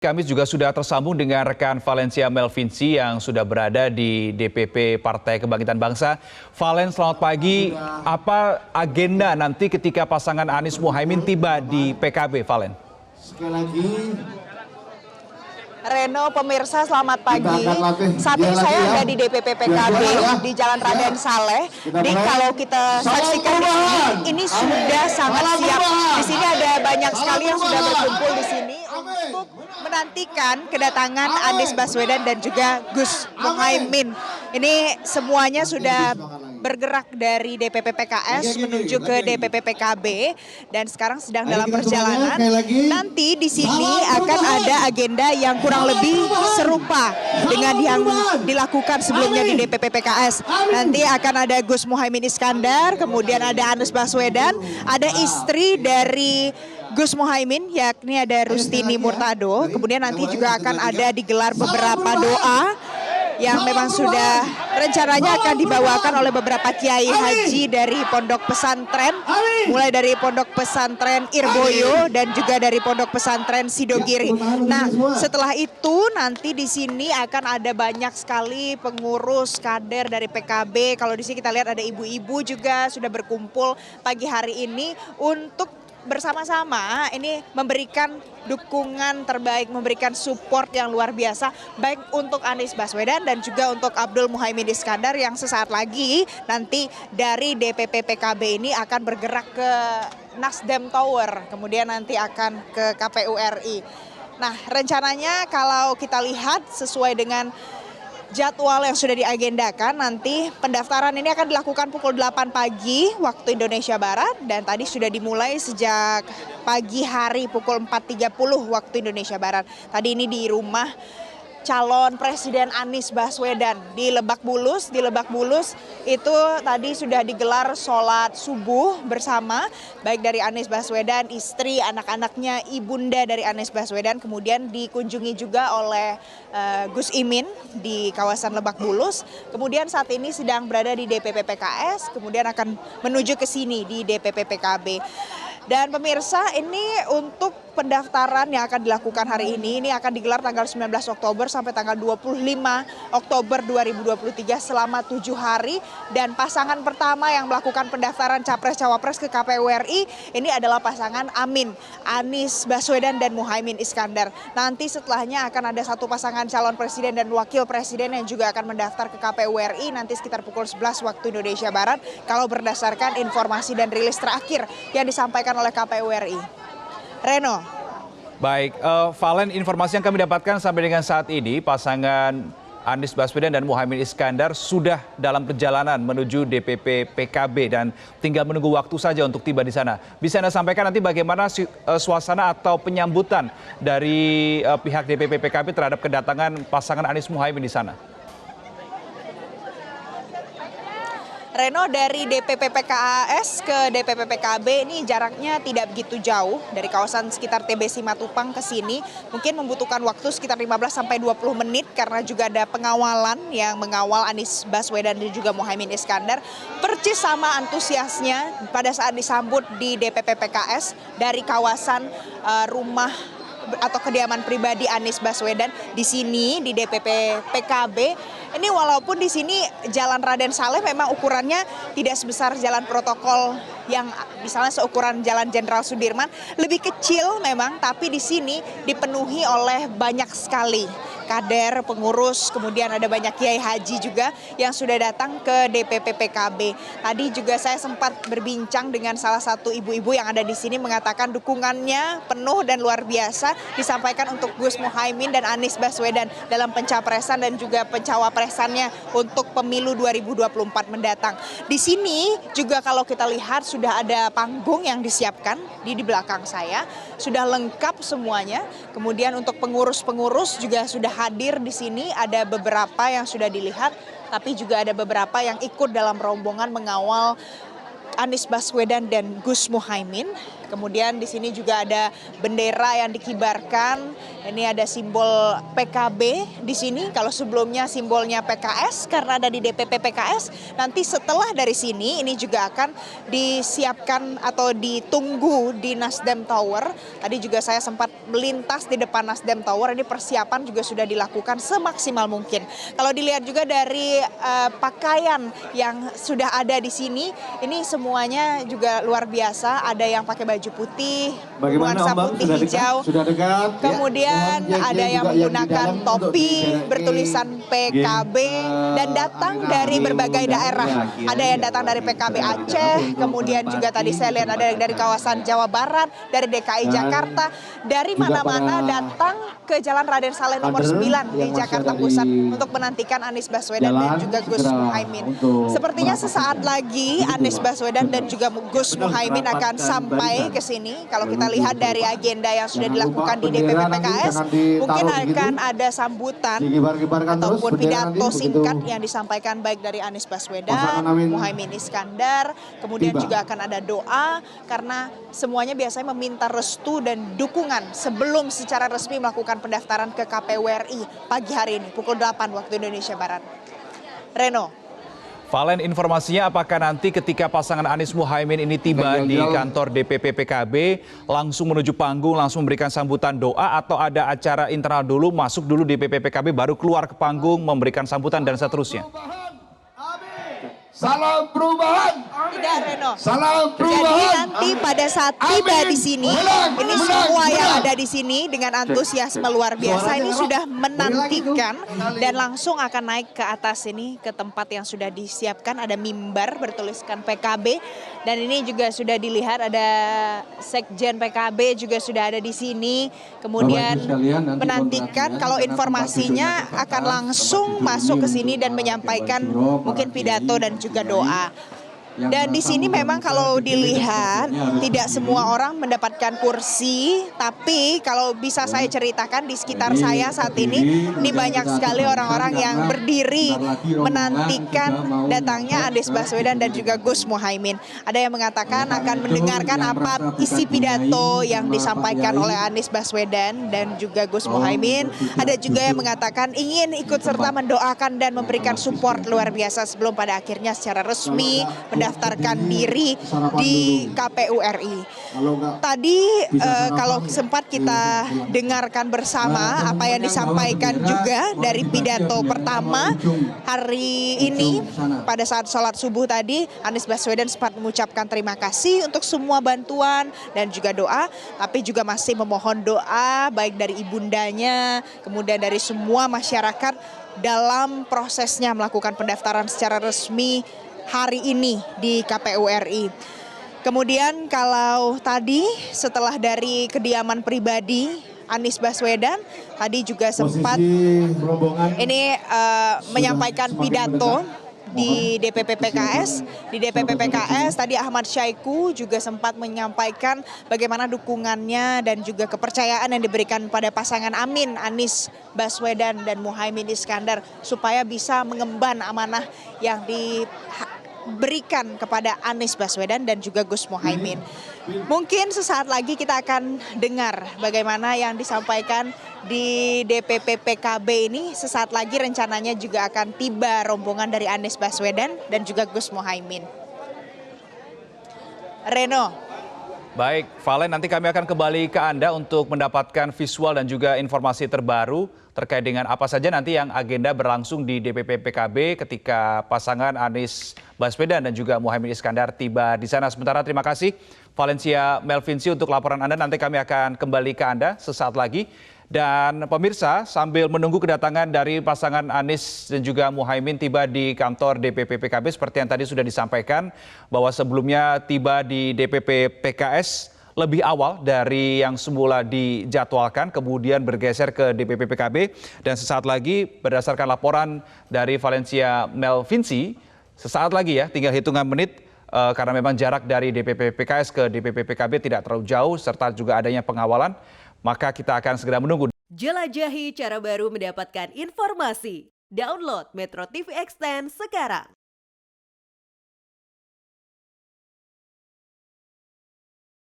Kami juga sudah tersambung dengan rekan Valencia Melvinci yang sudah berada di DPP Partai Kebangkitan Bangsa. Valen, selamat pagi. Apa agenda nanti ketika pasangan Anies Muhaimin tiba di PKB, Valen? Sekali lagi, Reno, pemirsa, selamat pagi. Saat ini saya ada di DPP PKB di Jalan Raden Saleh. Jadi kalau kita saksikan di sini, ini sudah sangat siap. Di sini ada banyak sekali yang sudah berkumpul di sini untuk menantikan kedatangan Anies Baswedan dan juga Gus Muhaimin. Ini semuanya sudah bergerak dari DPP PKS menuju ke DPP PKB dan sekarang sedang dalam perjalanan. Nanti di sini akan ada agenda yang kurang lebih serupa dengan yang dilakukan sebelumnya di DPP PKS. Nanti akan ada Gus Muhaimin Iskandar, kemudian ada Anies Baswedan, ada istri dari Gus Muhaimin yakni ada Rustini Murtado. Kemudian nanti juga akan ada digelar beberapa doa yang memang sudah rencananya akan dibawakan oleh beberapa kiai haji dari pondok pesantren, mulai dari pondok pesantren Irboyo dan juga dari pondok pesantren Sidogiri. Nah, setelah itu nanti di sini akan ada banyak sekali pengurus kader dari PKB. Kalau di sini kita lihat ada ibu-ibu juga sudah berkumpul pagi hari ini untuk bersama-sama ini memberikan dukungan terbaik, memberikan support yang luar biasa baik untuk Anies Baswedan dan juga untuk Abdul Muhaimin Iskandar yang sesaat lagi nanti dari DPP PKB ini akan bergerak ke Nasdem Tower, kemudian nanti akan ke KPU RI. Nah, rencananya kalau kita lihat sesuai dengan jadwal yang sudah diagendakan, nanti pendaftaran ini akan dilakukan pukul 8 pagi waktu Indonesia Barat dan tadi sudah dimulai sejak pagi hari pukul 4.30 waktu Indonesia Barat. Tadi ini di rumah calon Presiden Anies Baswedan di Lebak Bulus. Di Lebak Bulus itu tadi sudah digelar sholat subuh bersama baik dari Anies Baswedan, istri, anak-anaknya, ibunda dari Anies Baswedan. Kemudian dikunjungi juga oleh Gus Imin di kawasan Lebak Bulus. Kemudian saat ini sedang berada di DPP PKS, kemudian akan menuju ke sini di DPP PKB. Dan pemirsa, ini untuk pendaftaran yang akan dilakukan hari ini akan digelar tanggal 19 Oktober sampai tanggal 25 Oktober 2023 selama 7 hari. Dan pasangan pertama yang melakukan pendaftaran Capres-Cawapres ke KPU RI ini adalah pasangan Amin, Anies Baswedan dan Muhaimin Iskandar. Nanti setelahnya akan ada satu pasangan calon presiden dan wakil presiden yang juga akan mendaftar ke KPU RI nanti sekitar pukul 11 waktu Indonesia Barat kalau berdasarkan informasi dan rilis terakhir yang disampaikan oleh KPU RI. Reno. Baik, Valen, informasi yang kami dapatkan sampai dengan saat ini pasangan Anies Baswedan dan Muhaimin Iskandar sudah dalam perjalanan menuju DPP PKB dan tinggal menunggu waktu saja untuk tiba di sana. Bisa Anda sampaikan nanti bagaimana suasana atau penyambutan dari pihak DPP PKB terhadap kedatangan pasangan Anies Muhaimin di sana? Reno, dari DPP PKS ke DPP PKB ini jaraknya tidak begitu jauh dari kawasan sekitar TB Simatupang ke sini. Mungkin membutuhkan waktu sekitar 15 sampai 20 menit karena juga ada pengawalan yang mengawal Anies Baswedan dan juga Muhaimin Iskandar. Percis sama antusiasnya pada saat disambut di DPP PKS dari kawasan rumah atau kediaman pribadi Anies Baswedan di sini di DPP PKB. Ini walaupun di sini Jalan Raden Saleh memang ukurannya tidak sebesar jalan protokol yang misalnya seukuran Jalan Jenderal Sudirman, lebih kecil memang, tapi di sini dipenuhi oleh banyak sekali kader, pengurus, kemudian ada banyak kiai haji juga yang sudah datang ke DPP PKB. Tadi juga saya sempat berbincang dengan salah satu ibu-ibu yang ada di sini mengatakan dukungannya penuh dan luar biasa disampaikan untuk Gus Muhaimin dan Anies Baswedan dalam pencapresan dan juga pencawapresannya untuk pemilu 2024 mendatang. Di sini juga kalau kita lihat sudah ada panggung yang disiapkan di belakang saya, sudah lengkap semuanya. Kemudian untuk pengurus-pengurus juga sudah hadir di sini, ada beberapa yang sudah dilihat, tapi juga ada beberapa yang ikut dalam rombongan mengawal Anies Baswedan dan Gus Muhaimin. Kemudian di sini juga ada bendera yang dikibarkan. Ini ada simbol PKB di sini. Kalau sebelumnya simbolnya PKS karena ada di DPP PKS. Nanti setelah dari sini ini juga akan disiapkan atau ditunggu di Nasdem Tower. Tadi juga saya sempat melintas di depan Nasdem Tower. Ini persiapan juga sudah dilakukan semaksimal mungkin. Kalau dilihat juga dari pakaian yang sudah ada di sini, ini semuanya juga luar biasa. Ada yang pakai baju putih, nuansa putih hijau. Sudah dekat. Kemudian ada yang menggunakan topi bertulisan PKB dan datang dari berbagai daerah. Ada yang datang dari PKB Aceh, kemudian juga tadi saya lihat ada dari kawasan Jawa Barat, dari DKI Jakarta, dari mana-mana datang ke Jalan Raden Saleh nomor 9 di Jakarta Pusat untuk menantikan Anies Baswedan dan juga Gus Muhaimin. Sepertinya sesaat lagi Anies Baswedan dan juga Gus Muhaimin akan sampai ke sini. Kalau kita lihat dari agenda yang sudah dilakukan di DPP PKS, mungkin akan ada sambutan ataupun pidato singkat yang disampaikan baik dari Anies Baswedan, Muhaimin Iskandar, kemudian juga akan ada doa karena semuanya biasanya meminta restu dan dukungan sebelum secara resmi melakukan pendaftaran ke KPU RI pagi hari ini pukul 8 waktu Indonesia Barat. Reno. Valen, informasinya apakah nanti ketika pasangan Anies Muhaimin ini tiba di kantor DPP PKB langsung menuju panggung, langsung memberikan sambutan doa atau ada acara internal dulu, masuk dulu DPP PKB baru keluar ke panggung memberikan sambutan dan seterusnya? Salam perubahan. Tidak, Reno. Salam perubahan. Jadi nanti pada saat tiba di sini, ini semua yang ada di sini dengan antusiasme luar biasa ini sudah menantikan dan langsung akan naik ke atas ini ke tempat yang sudah disiapkan, ada mimbar bertuliskan PKB dan ini juga sudah dilihat ada Sekjen PKB juga sudah ada di sini. Kemudian menantikan kalau informasinya akan langsung masuk ke sini dan menyampaikan mungkin pidato dan juga doa. Dan di sini memang kalau dilihat tidak semua orang mendapatkan kursi, tapi kalau bisa saya ceritakan di sekitar saya saat ini banyak sekali orang-orang yang berdiri menantikan datangnya Anies Baswedan dan juga Gus Muhaimin. Ada yang mengatakan akan mendengarkan apa isi pidato yang disampaikan oleh Anies Baswedan dan juga Gus Muhaimin. Ada juga yang mengatakan ingin ikut serta mendoakan dan memberikan support luar biasa sebelum pada akhirnya secara resmi mendaftarkan diri di KPU RI. Tadi kalau sempat kita dengarkan bersama apa yang disampaikan juga dari pidato pertama hari ini pada saat sholat subuh tadi, Anies Baswedan sempat mengucapkan terima kasih untuk semua bantuan dan juga doa, tapi juga masih memohon doa baik dari ibundanya, kemudian dari semua masyarakat dalam prosesnya melakukan pendaftaran secara resmi hari ini di KPU RI. Kemudian kalau tadi setelah dari kediaman pribadi Anies Baswedan tadi juga sempat ini menyampaikan pidato di DPP PKS. Di DPP PKS tadi Ahmad Syaiqo juga sempat menyampaikan bagaimana dukungannya dan juga kepercayaan yang diberikan pada pasangan Amin, Anies Baswedan dan Muhaimin Iskandar supaya bisa mengemban amanah yang diberikan kepada Anies Baswedan dan juga Gus Muhaimin. Mungkin sesaat lagi kita akan dengar bagaimana yang disampaikan di DPP PKB ini. Sesaat lagi rencananya juga akan tiba rombongan dari Anies Baswedan dan juga Gus Muhaimin. Reno. Baik, Valen, nanti kami akan kembali ke Anda untuk mendapatkan visual dan juga informasi terbaru terkait dengan apa saja nanti yang agenda berlangsung di DPP PKB ketika pasangan Anies Baswedan dan juga Muhaimin Iskandar tiba di sana. Sementara terima kasih Valencia Melvinci untuk laporan Anda. Nanti kami akan kembali ke Anda sesaat lagi. Dan pemirsa, sambil menunggu kedatangan dari pasangan Anies dan juga Muhaimin tiba di kantor DPP PKB seperti yang tadi sudah disampaikan bahwa sebelumnya tiba di DPP PKS lebih awal dari yang semula dijadwalkan, kemudian bergeser ke DPP PKB. Dan sesaat lagi berdasarkan laporan dari Valencia Melvinci, sesaat lagi ya, tinggal hitungan menit karena memang jarak dari DPP PKS ke DPP PKB tidak terlalu jauh serta juga adanya pengawalan. Maka kita akan segera menunggu. Jelajahi cara baru mendapatkan informasi. Download Metro TV Extend sekarang.